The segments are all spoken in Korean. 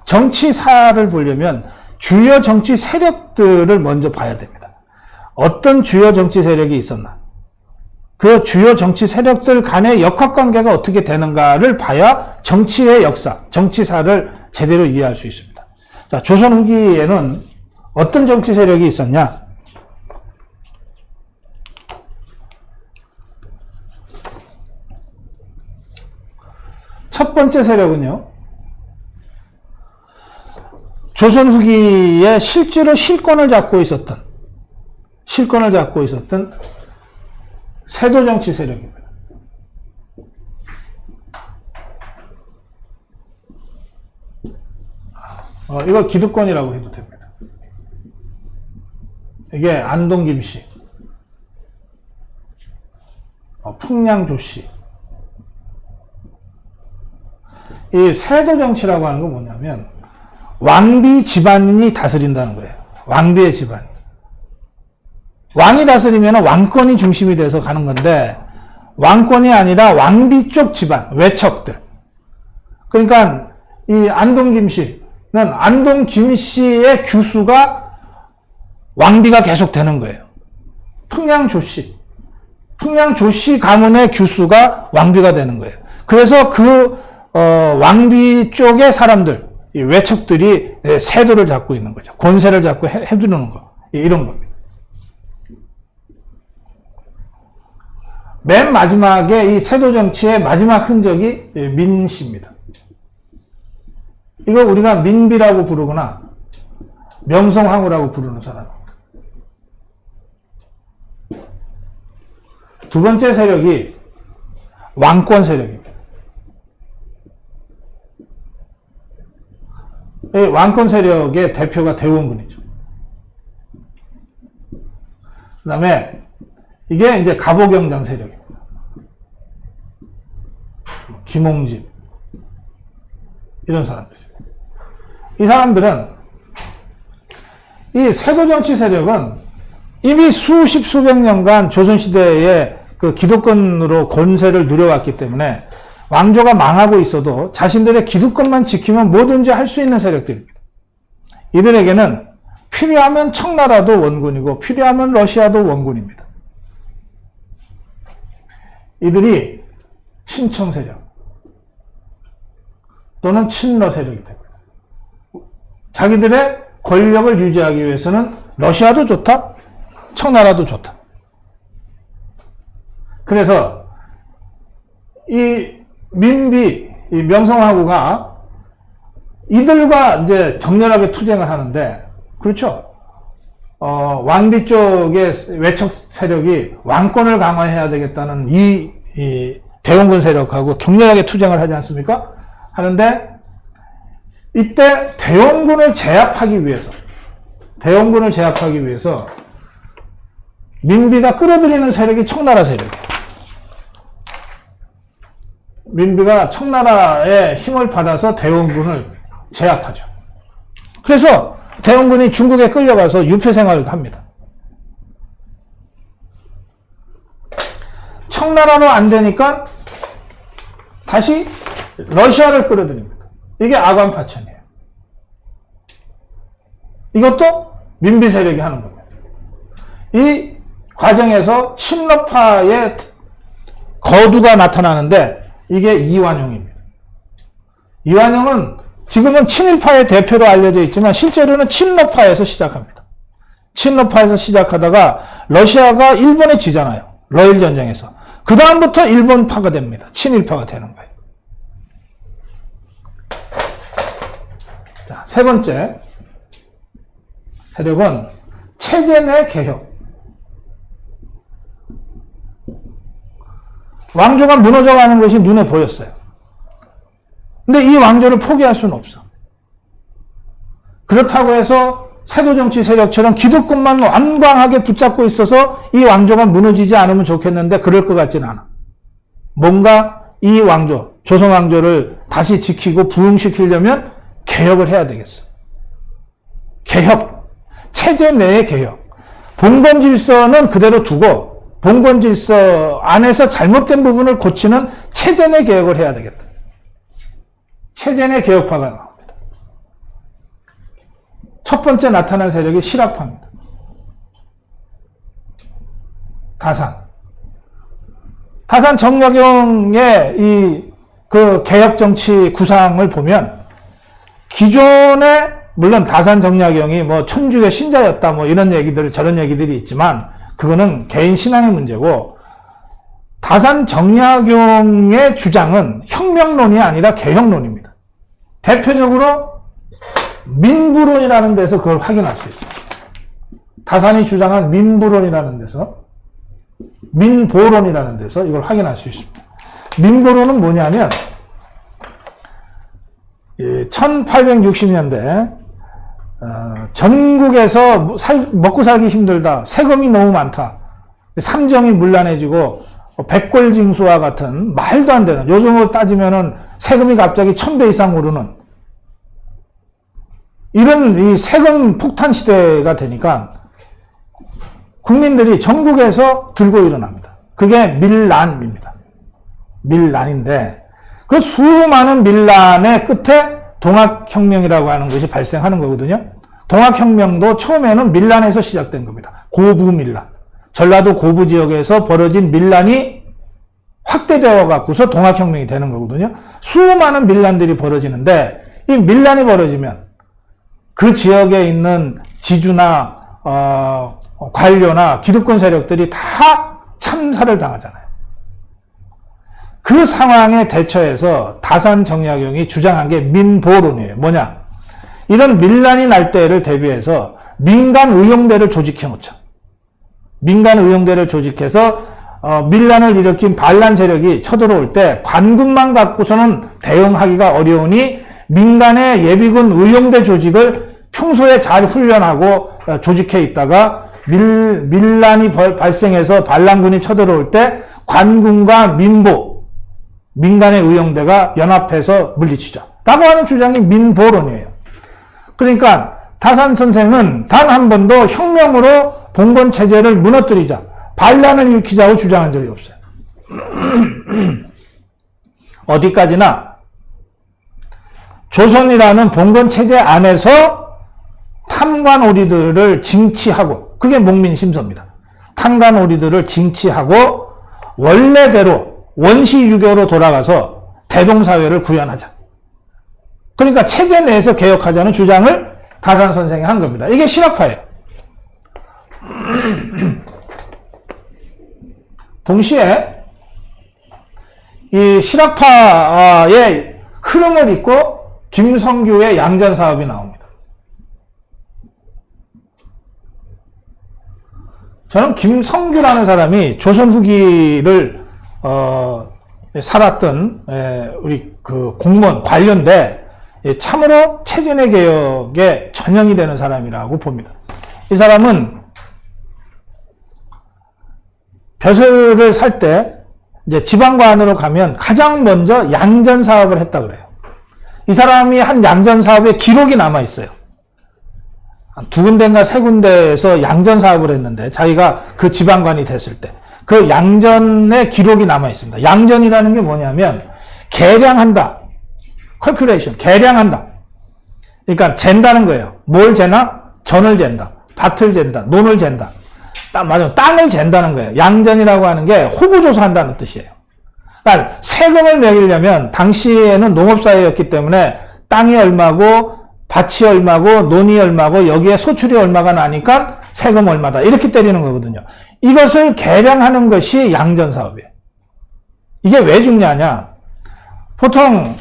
정치사를 보려면 주요 정치 세력들을 먼저 봐야 됩니다. 어떤 주요 정치 세력이 있었나? 그 주요 정치 세력들 간의 역학관계가 어떻게 되는가를 봐야 정치의 역사, 정치사를 제대로 이해할 수 있습니다. 자, 조선 후기에는 어떤 정치 세력이 있었냐? 첫 번째 세력은요, 조선 후기에 실제로 실권을 잡고 있었던 세도 정치 세력입니다. 이거 기득권이라고 해도 됩니다. 이게 안동 김씨, 풍량 조씨. 이 세도 정치라고 하는 건 뭐냐면 왕비 집안이 다스린다는 거예요. 왕비의 집안. 왕이 다스리면 왕권이 중심이 돼서 가는 건데 왕권이 아니라 왕비 쪽 집안, 외척들. 그러니까 이 안동 김씨는 안동 김씨의 규수가 왕비가 계속 되는 거예요. 풍량 조씨 가문의 규수가 왕비가 되는 거예요. 그래서 그 왕비 쪽의 사람들, 이 외척들이 세도를 잡고 있는 거죠. 권세를 잡고 해두는 거, 이런 겁니다. 맨 마지막에 이 세도 정치의 마지막 흔적이 민씨입니다. 이거 우리가 민비라고 부르거나 명성황후라고 부르는 사람입니다. 두 번째 세력이 왕권 세력입니다. 이 왕권 세력의 대표가 대원군이죠. 그 다음에 이게 이제 갑오경장 세력입니다. 김홍집, 이런 사람들이죠. 이 사람들은, 이 세도정치 세력은 이미 수십, 수백 년간 조선시대에 그 기득권으로 권세를 누려왔기 때문에 왕조가 망하고 있어도 자신들의 기득권만 지키면 뭐든지 할 수 있는 세력들입니다. 이들에게는 필요하면 청나라도 원군이고 필요하면 러시아도 원군입니다. 이들이 친청 세력 또는 친러 세력이 됩니다. 자기들의 권력을 유지하기 위해서는 러시아도 좋다, 청나라도 좋다. 그래서 이 민비, 이 명성황후가 이들과 이제 격렬하게 투쟁을 하는데, 그렇죠? 왕비 쪽의 외척 세력이 왕권을 강화해야 되겠다는 이 대원군 세력하고 격렬하게 투쟁을 하지 않습니까? 하는데, 이때 대원군을 제압하기 위해서 민비가 끌어들이는 세력이 청나라 세력이에요. 민비가 청나라의 힘을 받아서 대원군을 제압하죠. 그래서 대원군이 중국에 끌려가서 유폐 생활을 합니다. 청나라로 안 되니까 다시 러시아를 끌어들입니다. 이게 아관파천이에요. 이것도 민비 세력이 하는 겁니다. 이 과정에서 친러파의 거두가 나타나는데 이게 이완용입니다. 이완용은 지금은 친일파의 대표로 알려져 있지만 실제로는 친러파에서 시작합니다. 친러파에서 시작하다가 러시아가 일본에 지잖아요. 러일 전쟁에서. 그 다음부터 일본파가 됩니다. 친일파가 되는 거예요. 자, 세 번째 세력은 체제 내 개혁. 왕조가 무너져가는 것이 눈에 보였어요. 근데 이 왕조를 포기할 수는 없어. 그렇다고 해서 세도정치 세력처럼 기득권만 완강하게 붙잡고 있어서 이 왕조가 무너지지 않으면 좋겠는데 그럴 것 같지는 않아. 뭔가 이 왕조, 조선 왕조를 다시 지키고 부흥시키려면 개혁을 해야 되겠어. 개혁, 체제 내의 개혁. 봉건 질서는 그대로 두고 봉건 질서 안에서 잘못된 부분을 고치는 체제 내 개혁을 해야 되겠다. 체제 내 개혁파가 나옵니다. 첫 번째 나타난 세력이 실학파입니다. 다산 정약용의 그 개혁 정치 구상을 보면 기존에 물론 다산 정약용이 뭐 천주교 신자였다 뭐 이런 얘기들 저런 얘기들이 있지만 그거는 개인 신앙의 문제고 다산 정약용의 주장은 혁명론이 아니라 개혁론입니다. 대표적으로 민부론이라는 데서 그걸 확인할 수 있어요. 다산이 주장한 민부론이라는 데서 민보론이라는 데서 이걸 확인할 수 있습니다. 민보론은 뭐냐면 1860년대 전국에서 먹고 살기 힘들다. 세금이 너무 많다. 삼정이 문란해지고 백골징수와 같은 말도 안 되는 요즘으로 따지면은 세금이 갑자기 1000배 이상 오르는 이런 이 세금 폭탄 시대가 되니까 국민들이 전국에서 들고 일어납니다. 그게 밀란입니다. 밀란인데 그 수많은 밀란의 끝에 동학혁명이라고 하는 것이 발생하는 거거든요. 동학혁명도 처음에는 밀란에서 시작된 겁니다. 고부밀란. 전라도 고부 지역에서 벌어진 밀란이 확대되어 갖고서 동학혁명이 되는 거거든요. 수많은 밀란들이 벌어지는데 이 밀란이 벌어지면 그 지역에 있는 지주나 관료나 기득권 세력들이 다 참사를 당하잖아요. 그 상황에 대처해서 다산 정약용이 주장한 게 민보론이에요. 뭐냐? 이런 밀란이 날 때를 대비해서 민간 의용대를 조직해 놓자. 민간 의용대를 조직해서 밀란을 일으킨 반란 세력이 쳐들어올 때 관군만 갖고서는 대응하기가 어려우니 민간의 예비군 의용대 조직을 평소에 잘 훈련하고 조직해 있다가 밀란이 발생해서 반란군이 쳐들어올 때 관군과 민간의 의용대가 연합해서 물리치자. 라고 하는 주장이 민보론이에요. 그러니까 다산 선생은 단 한 번도 혁명으로 봉건 체제를 무너뜨리자, 반란을 일으키자고 주장한 적이 없어요. 어디까지나 조선이라는 봉건 체제 안에서 탐관오리들을 징치하고, 그게 목민심서입니다. 탐관오리들을 징치하고 원래대로 원시유교로 돌아가서 대동사회를 구현하자. 그러니까 체제 내에서 개혁하자는 주장을 다산 선생이 한 겁니다. 이게 실학파예요. 동시에 이 실학파의 흐름을 잇고 김성규의 양전사업이 나옵니다. 저는 김성규라는 사람이 조선 후기를 살았던 우리 그 공무원 관련돼 참으로 체제내 개혁의 전형이 되는 사람이라고 봅니다. 이 사람은 벼슬을 살 때 이제 지방관으로 가면 가장 먼저 양전 사업을 했다 그래요. 이 사람이 한 양전 사업의 기록이 남아 있어요. 두 군데인가 세 군데에서 양전 사업을 했는데 자기가 그 지방관이 됐을 때 그 양전의 기록이 남아 있습니다. 양전이라는 게 뭐냐면 계량한다. 컬큘레이션, 계량한다. 그러니까 잰다는 거예요. 뭘 재나? 전을 잰다. 밭을 잰다. 논을 잰다. 맞아요. 땅을 잰다는 거예요. 양전이라고 하는 게 호구조사한다는 뜻이에요. 그러니까 세금을 매기려면 당시에는 농업사회였기 때문에 땅이 얼마고 밭이 얼마고 논이 얼마고 여기에 소출이 얼마가 나니까 세금 얼마다 이렇게 때리는 거거든요. 이것을 계량하는 것이 양전사업이에요. 이게 왜 중요하냐? 보통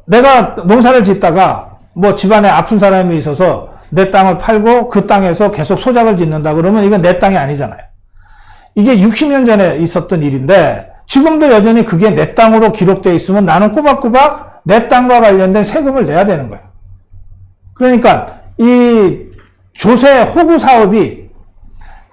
내가 농사를 짓다가 뭐 집안에 아픈 사람이 있어서 내 땅을 팔고 그 땅에서 계속 소작을 짓는다 그러면 이건 내 땅이 아니잖아요. 이게 60년 전에 있었던 일인데 지금도 여전히 그게 내 땅으로 기록되어 있으면 나는 꼬박꼬박 내 땅과 관련된 세금을 내야 되는 거예요. 그러니까 이 조세 호구 사업이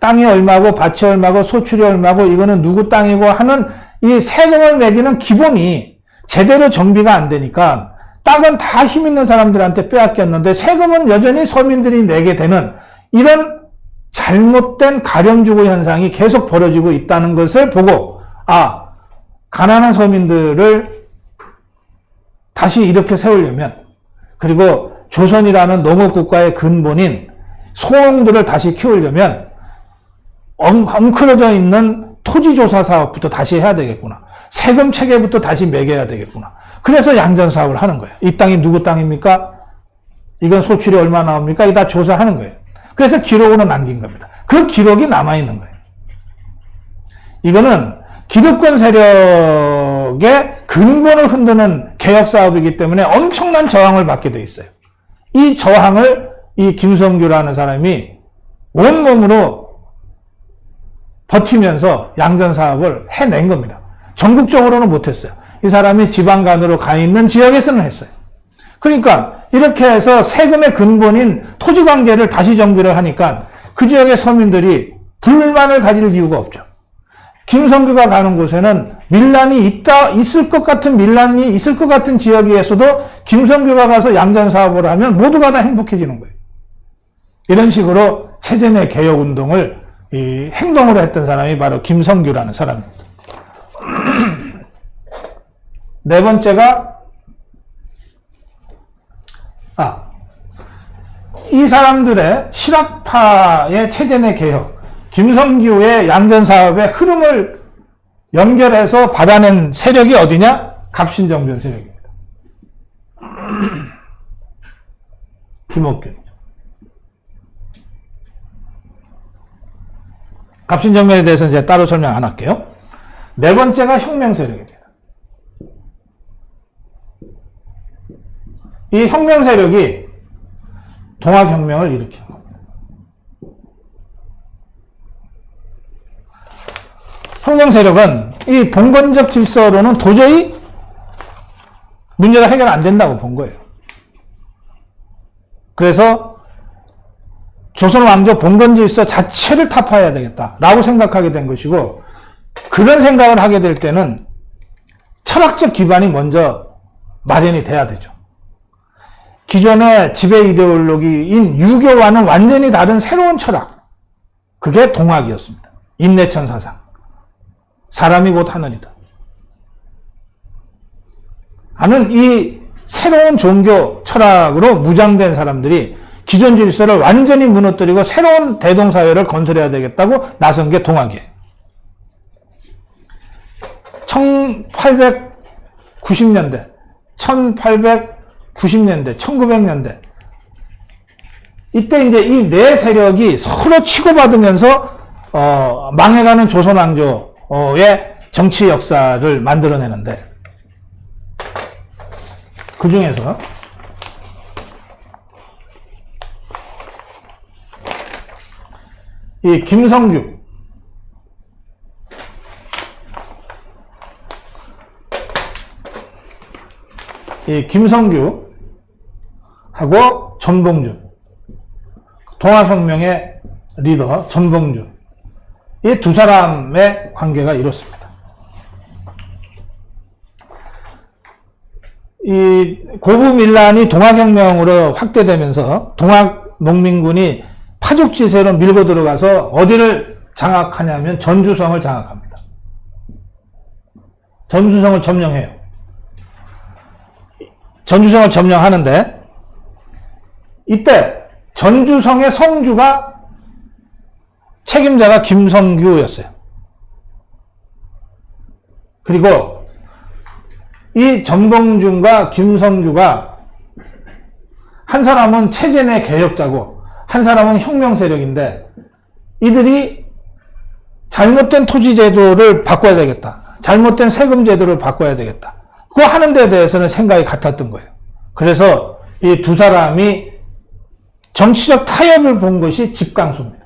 땅이 얼마고 밭이 얼마고 소출이 얼마고 이거는 누구 땅이고 하는 이 세금을 매기는 기본이 제대로 정비가 안 되니까 땅은 다 힘 있는 사람들한테 빼앗겼는데 세금은 여전히 서민들이 내게 되는 이런 잘못된 가렴주고 현상이 계속 벌어지고 있다는 것을 보고 가난한 서민들을 다시 이렇게 세우려면 그리고 조선이라는 농업국가의 근본인 소농들을 다시 키우려면 엉클어져 있는 토지조사 사업부터 다시 해야 되겠구나. 세금 체계부터 다시 매겨야 되겠구나. 그래서 양전 사업을 하는 거예요. 이 땅이 누구 땅입니까? 이건 소출이 얼마 나옵니까? 이거 다 조사하는 거예요. 그래서 기록으로 남긴 겁니다. 그 기록이 남아있는 거예요. 이거는 기득권 세력의 근본을 흔드는 개혁 사업이기 때문에 엄청난 저항을 받게 돼 있어요. 이 저항을 이 김성규라는 사람이 온몸으로 버티면서 양전 사업을 해낸 겁니다. 전국적으로는 못했어요. 이 사람이 지방간으로 가 있는 지역에서는 했어요. 그러니까 이렇게 해서 세금의 근본인 토지 관계를 다시 정비를 하니까 그 지역의 서민들이 불만을 가질 이유가 없죠. 김성규가 가는 곳에는 밀란이 있을 것 같은 밀란이 있을 것 같은 지역에서도 김성규가 가서 양전 사업을 하면 모두가 다 행복해지는 거예요. 이런 식으로 체제 내 개혁 운동을 행동으로 했던 사람이 바로 김성규라는 사람입니다. 네 번째가 이 사람들의 실학파의 체제 내 개혁, 김성규의 양전 사업의 흐름을 연결해서 받아낸 세력이 어디냐? 갑신정변 세력입니다. 김옥균. 갑신정변에 대해서는 이제 따로 설명 안 할게요. 네 번째가 혁명 세력입니다. 이 혁명 세력이 동학혁명을 일으킨 겁니다. 혁명 세력은 이 봉건적 질서로는 도저히 문제가 해결 안 된다고 본 거예요. 그래서 조선 왕조 봉건 질서 자체를 타파해야 되겠다라고 생각하게 된 것이고, 그런 생각을 하게 될 때는 철학적 기반이 먼저 마련이 돼야 되죠. 기존의 지배 이데올로기인 유교와는 완전히 다른 새로운 철학, 그게 동학이었습니다. 인내천 사상, 사람이 곧 하늘이다 하는 이 새로운 종교 철학으로 무장된 사람들이 기존 질서를 완전히 무너뜨리고 새로운 대동사회를 건설해야 되겠다고 나선 게 동학이에요. 1890년대, 1890년대, 1900년대 이때 이제 이 네 세력이 서로 치고받으면서 망해가는 조선왕조의 정치 역사를 만들어내는데, 그 중에서 이 김성규, 하고 전봉준, 동학혁명의 리더 전봉준, 이 두 사람의 관계가 이렇습니다. 이 고부 밀란이 동학혁명으로 확대되면서 동학 농민군이 파죽지세로 밀고 들어가서 어디를 장악하냐면 전주성을 장악합니다. 전주성을 점령해요. 전주성을 점령하는데 이때 전주성의 성주가 책임자가 김성규였어요. 그리고 이 전봉준과 김성규가 한 사람은 체제 내 개혁자고 한 사람은 혁명 세력인데, 이들이 잘못된 토지 제도를 바꿔야 되겠다, 잘못된 세금 제도를 바꿔야 되겠다, 그거 하는 데 대해서는 생각이 같았던 거예요. 그래서 이 두 사람이 정치적 타협을 본 것이 집강소입니다.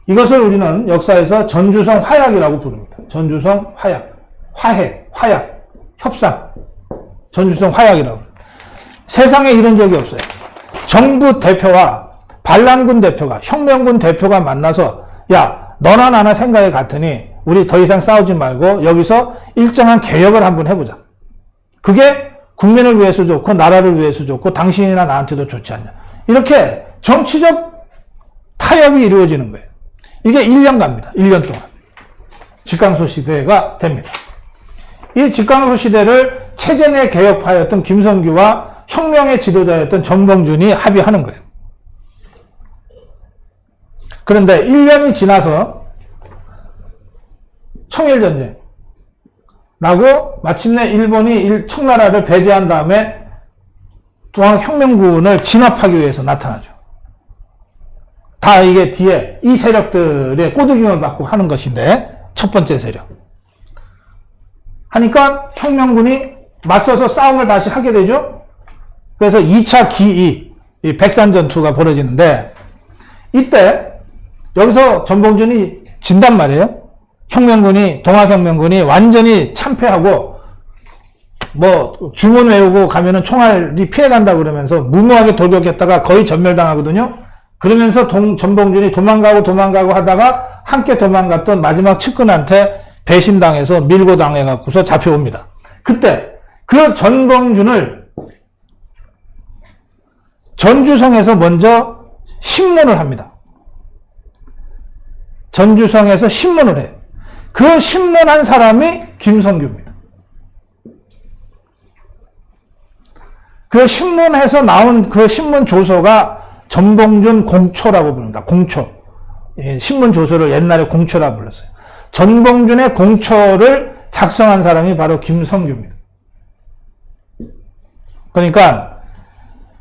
이것을 우리는 역사에서 전주성 화약이라고 부릅니다. 전주성 화약, 화해, 화약, 협상, 전주성 화약이라고. 세상에 이런 적이 없어요. 정부 대표와 반란군 대표가, 혁명군 대표가 만나서 야, 너나 나나 생각이 같으니 우리 더 이상 싸우지 말고 여기서 일정한 개혁을 한번 해보자. 그게 국민을 위해서 좋고 나라를 위해서 좋고 당신이나 나한테도 좋지 않냐. 이렇게 정치적 타협이 이루어지는 거예요. 이게 1년 갑니다. 1년 동안. 집강소 시대가 됩니다. 이 집강소 시대를 체제 개혁파였던 김성규와 혁명의 지도자였던 전봉준이 합의하는 거예요. 그런데 1년이 지나서 청일전쟁 라고 마침내 일본이 청나라를 배제한 다음에 동학혁명군을 진압하기 위해서 나타나죠. 다 이게 뒤에 이 세력들의 꼬드김을 받고 하는 것인데, 첫 번째 세력. 하니까 혁명군이 맞서서 싸움을 다시 하게 되죠. 그래서 2차 기이, 이 백산전투가 벌어지는데, 이때 여기서 전봉준이 진단 말이에요. 동학혁명군이 완전히 참패하고, 뭐, 주문 외우고 가면은 총알이 피해간다 그러면서 무모하게 돌격했다가 거의 전멸당하거든요. 그러면서 전봉준이 도망가고 하다가 함께 도망갔던 마지막 측근한테 배신당해서 밀고 당해갖고서 잡혀옵니다. 그때 그 전봉준을 전주성에서 먼저 신문을 합니다. 전주성에서 신문을 해요. 그 신문한 사람이 김성규입니다. 그 신문에서 나온 그 신문 조서가 전봉준 공초라고 부릅니다. 공초. 신문 조서를 옛날에 공초라고 불렀어요. 전봉준의 공초를 작성한 사람이 바로 김성규입니다. 그러니까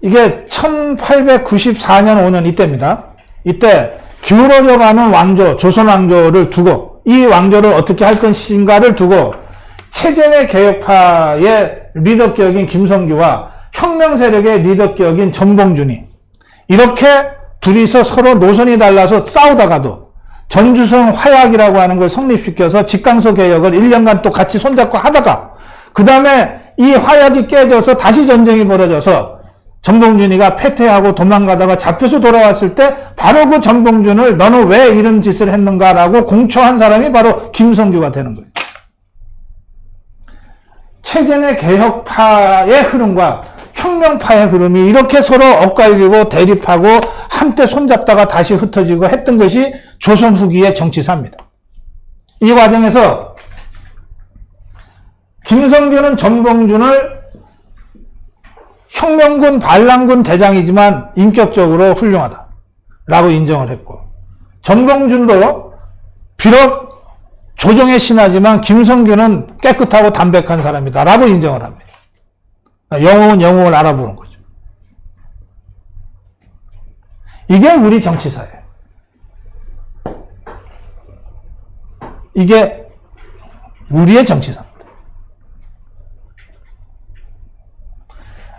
이게 1894년 5년 이때입니다. 이때 기울어져가는 왕조, 조선 왕조를 두고, 이 왕조를 어떻게 할 것인가를 두고 체제 내 개혁파의 리더격인 김성규와 혁명 세력의 리더격인 전봉준이 이렇게 둘이서 서로 노선이 달라서 싸우다가도 전주성 화약이라고 하는 걸 성립시켜서 직강소 개혁을 1년간 또 같이 손잡고 하다가 그 다음에 이 화약이 깨져서 다시 전쟁이 벌어져서 전봉준이가 패퇴하고 도망가다가 잡혀서 돌아왔을 때 바로 그 전봉준을 너는 왜 이런 짓을 했는가라고 공초한 사람이 바로 김성규가 되는 거예요. 체제 내 개혁파의 흐름과 혁명파의 흐름이 이렇게 서로 엇갈리고 대립하고 한때 손잡다가 다시 흩어지고 했던 것이 조선 후기의 정치사입니다. 이 과정에서 김성규는 전봉준을 혁명군 반란군 대장이지만 인격적으로 훌륭하다라고 인정을 했고, 전봉준도 비록 조정의 신하지만 김성규는 깨끗하고 담백한 사람이다라고 인정을 합니다. 영웅은 영웅을 알아보는 거죠. 이게 우리 정치사예요. 이게 우리의 정치사입니다.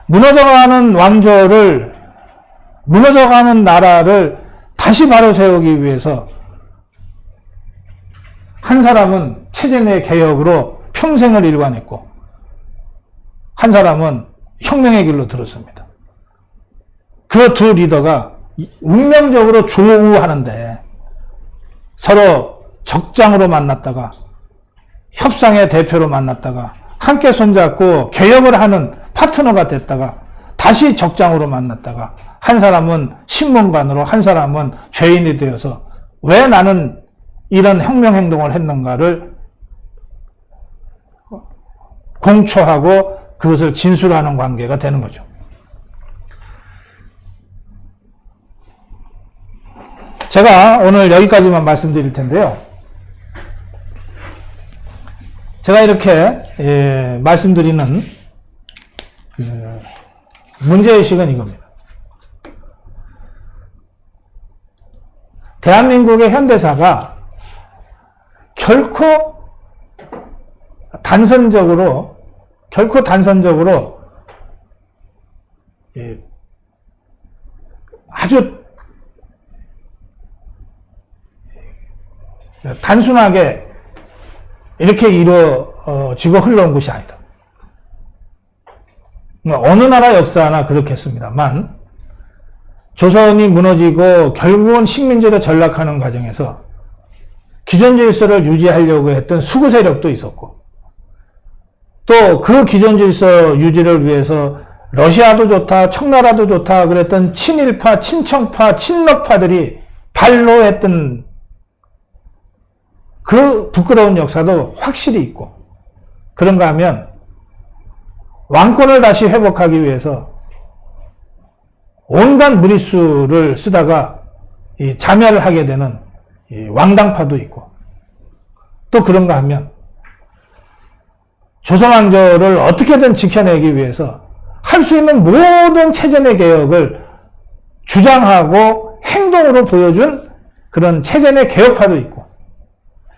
무너져가는 왕조를, 무너져가는 나라를 다시 바로 세우기 위해서 한 사람은 체제 내 개혁으로 평생을 일관했고 한 사람은 혁명의 길로 들었습니다. 그 두 리더가 운명적으로 조우하는데 서로 적장으로 만났다가 협상의 대표로 만났다가 함께 손잡고 개혁을 하는 파트너가 됐다가 다시 적장으로 만났다가 한 사람은 신문관으로 한 사람은 죄인이 되어서 왜 나는 이런 혁명 행동을 했는가를 공초하고 그것을 진술하는 관계가 되는 거죠. 제가 오늘 여기까지만 말씀드릴 텐데요. 제가 이렇게 말씀드리는 문제의식은 이겁니다. 대한민국의 현대사가 결코 단선적으로 아주 단순하게 이렇게 이루어지고 흘러온 것이 아니다. 어느 나라 역사나 그렇겠습니다만 조선이 무너지고 결국은 식민지로 전락하는 과정에서 기존 질서를 유지하려고 했던 수구 세력도 있었고 또 그 기존 질서 유지를 위해서 러시아도 좋다, 청나라도 좋다 그랬던 친일파, 친청파, 친러파들이 반로했던 그 부끄러운 역사도 확실히 있고, 그런가 하면 왕권을 다시 회복하기 위해서 온갖 무리수를 쓰다가 자멸을 하게 되는 왕당파도 있고, 또 그런가 하면 조선왕조를 어떻게든 지켜내기 위해서 할 수 있는 모든 체제내 개혁을 주장하고 행동으로 보여준 그런 체제내 개혁파도 있고,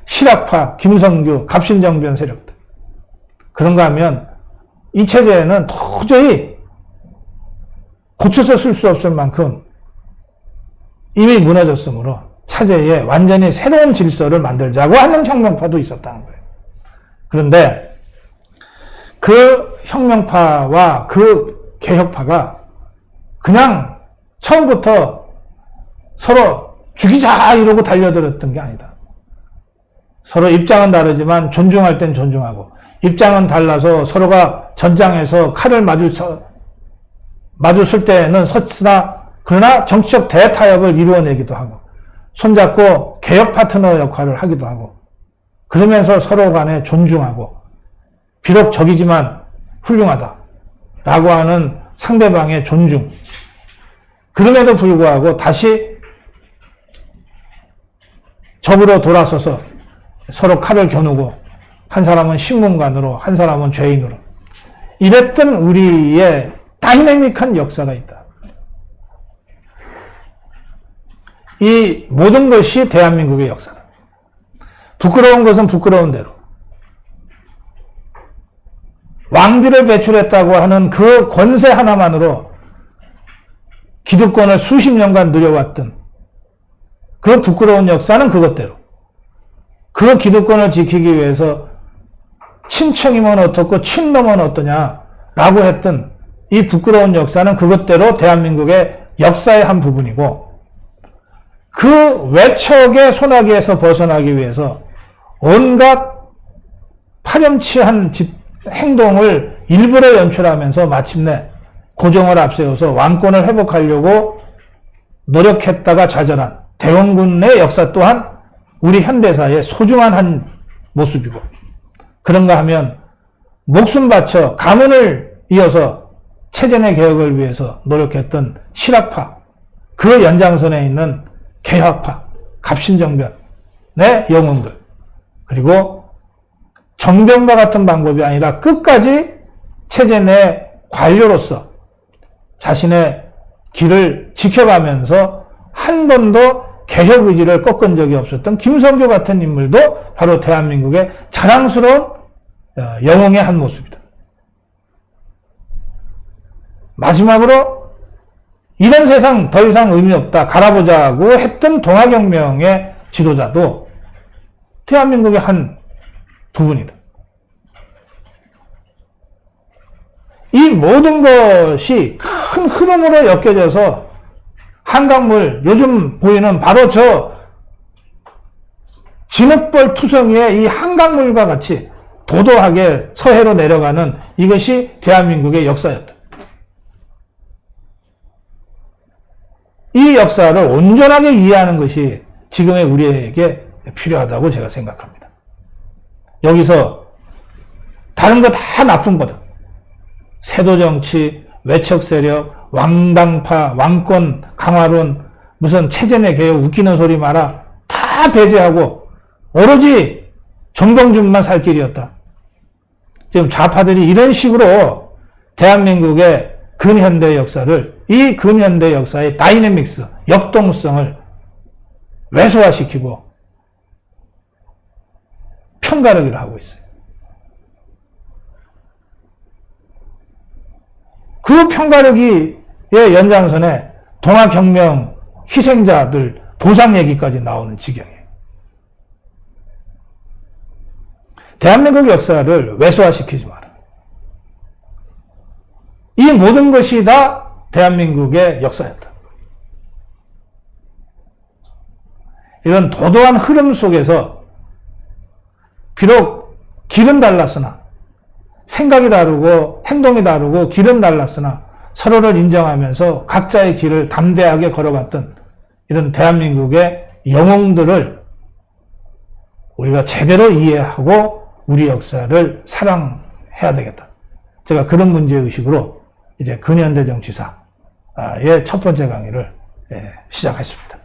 실학파, 김성규, 갑신정변 세력들. 그런가 하면 이 체제는 도저히 고쳐서 쓸 수 없을 만큼 이미 무너졌으므로 차제에 완전히 새로운 질서를 만들자고 하는 혁명파도 있었다는 거예요. 그런데 그 혁명파와 그 개혁파가 그냥 처음부터 서로 죽이자 이러고 달려들었던 게 아니다. 서로 입장은 다르지만 존중할 땐 존중하고, 입장은 달라서 서로가 전장에서 칼을 맞을 때는 섰으나 그러나 정치적 대타협을 이루어내기도 하고, 손잡고 개혁 파트너 역할을 하기도 하고, 그러면서 서로 간에 존중하고, 비록 적이지만 훌륭하다 라고 하는 상대방의 존중, 그럼에도 불구하고 다시 적으로 돌아서서 서로 칼을 겨누고, 한 사람은 신문관으로, 한 사람은 죄인으로, 이랬던 우리의 다이내믹한 역사가 있다. 이 모든 것이 대한민국의 역사다. 부끄러운 것은 부끄러운 대로, 왕비를 배출했다고 하는 그 권세 하나만으로 기득권을 수십 년간 누려왔던 그 부끄러운 역사는 그것대로, 그 기득권을 지키기 위해서 친청이면 어떻고 친놈은 어떠냐라고 했던 이 부끄러운 역사는 그것대로 대한민국의 역사의 한 부분이고, 그 외척의 소나기에서 벗어나기 위해서 온갖 파렴치한 행동을 일부러 연출하면서 마침내 고종을 앞세워서 왕권을 회복하려고 노력했다가 좌절한 대원군의 역사 또한 우리 현대사의 소중한 한 모습이고, 그런가 하면 목숨 바쳐 가문을 이어서 체제내 개혁을 위해서 노력했던 실학파, 그 연장선에 있는 개혁파, 갑신정변의 영웅들, 그리고 정변과 같은 방법이 아니라 끝까지 체제 내 관료로서 자신의 길을 지켜가면서 한 번도 개혁 의지를 꺾은 적이 없었던 김성규 같은 인물도 바로 대한민국의 자랑스러운 영웅의 한 모습이다. 마지막으로 이런 세상 더 이상 의미 없다, 갈아보자고 했던 동아혁명의 지도자도 대한민국의 한 부분이다. 이 모든 것이 큰 흐름으로 엮여져서 한강물, 요즘 보이는 바로 저 진흙벌 투성이의 이 한강물과 같이 도도하게 서해로 내려가는 이것이 대한민국의 역사였다. 이 역사를 온전하게 이해하는 것이 지금의 우리에게 필요하다고 제가 생각합니다. 여기서 다른 거 다 나쁜 거다. 세도정치, 외척세력, 왕당파, 왕권 강화론, 무슨 체제내 개혁 웃기는 소리 마라 다 배제하고 오로지 정봉준만 살 길이었다. 지금 좌파들이 이런 식으로 대한민국의 근현대 역사를, 이 근현대 역사의 다이내믹스, 역동성을 왜소화시키고 편가르기를 하고 있어요. 그 편가르기의 연장선에 동아혁명 희생자들 보상 얘기까지 나오는 지경이에요. 대한민국 역사를 왜소화시키지 마라. 이 모든 것이 다 대한민국의 역사였다. 이런 도도한 흐름 속에서 비록 길은 달랐으나, 생각이 다르고 행동이 다르고 길은 달랐으나 서로를 인정하면서 각자의 길을 담대하게 걸어갔던 이런 대한민국의 영웅들을 우리가 제대로 이해하고 우리 역사를 사랑해야 되겠다. 제가 그런 문제의식으로 이제 근현대 정치사의 첫 번째 강의를 시작했습니다.